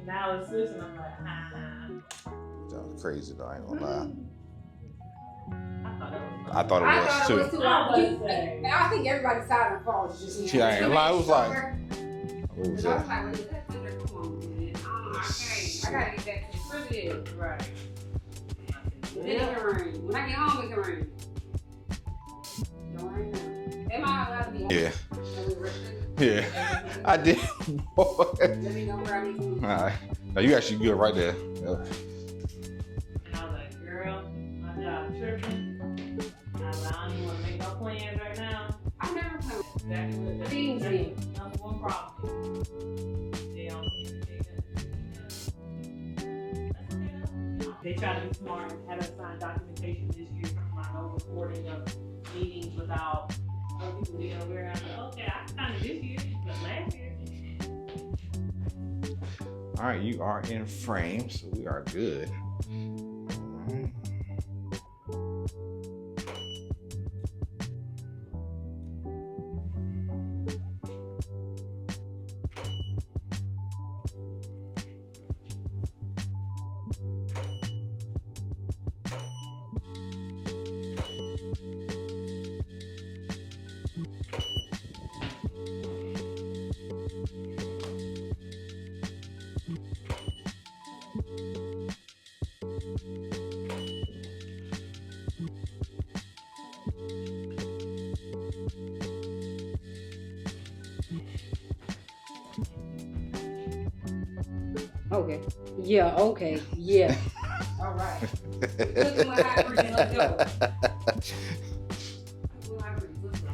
Now it's switching. I'm like, That was crazy though. I ain't gonna lie. I thought it was. I thought it was too. I think everybody's tired of calls. Just I ain't gonna lie. It was like, what was I was that? like, wait, that's come on, man. I gotta get back to the privilege. Right. Then it can rain. When I get home, it can rain. Don't rain now. Am I allowed to be home? Yeah. Yeah. I did. Boy. Let me know where I need to be. All right. Now you actually good right there. Yep. And I was like, girl, my job tripping. I was like, I don't even want to make no plans right now. I never planned. Exactly what the Things that's in. number one problem. They don't communicate that. They try to be smart and had us sign documentation this year from my no recording of meetings without other people being aware. I'm like, okay, I signed it this year, but last year. All right, you are in frame, so we are good. All right. Okay. Yeah, okay. Yeah. All right. Let's do my hybrid. Let's go. Do my hybrid. Let's go.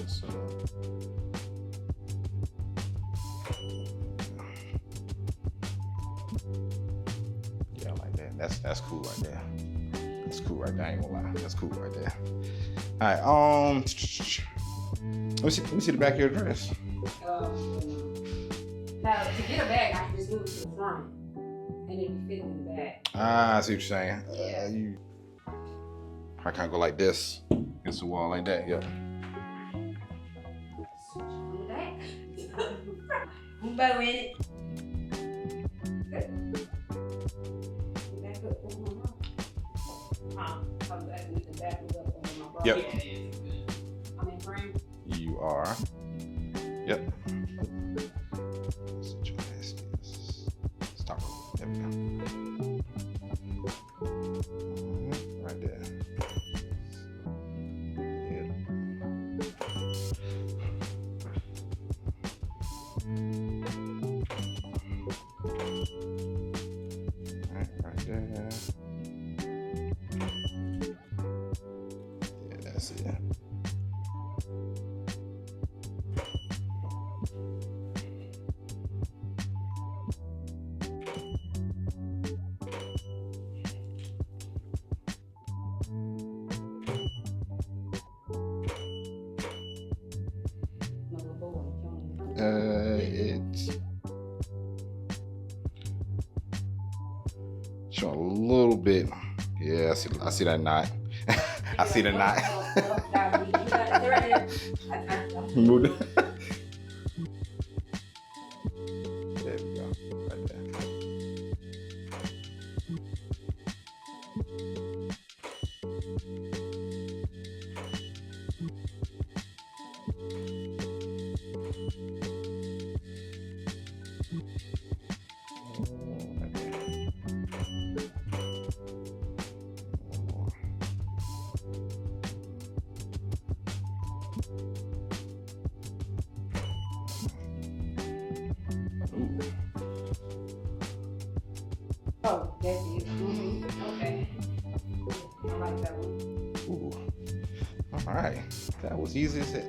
So, yeah, I like that. That's cool right there. That's cool right there. I ain't gonna lie. That's cool right there. All right. Let me see the back of your dress. Now, to get a bag, I can just move it to the front, and it can fit in the bag. Ah, I see what you're saying. Yeah. I can't go like this against the wall like that. Yep. Bow in it. Good. Back up over my bra. I'm back with the back up over my bra. Yep. Yeah, it is good. I'm in frame. You are. Yep. Stop. There we go. Right there. Yep. Right there. Yeah, that's it. It's showing a little bit. Yeah, I see that knot. I see the knot. Move it. There we go. Right there. Oh, that's it. Okay. I like that one. Ooh. All right. That was easy as it.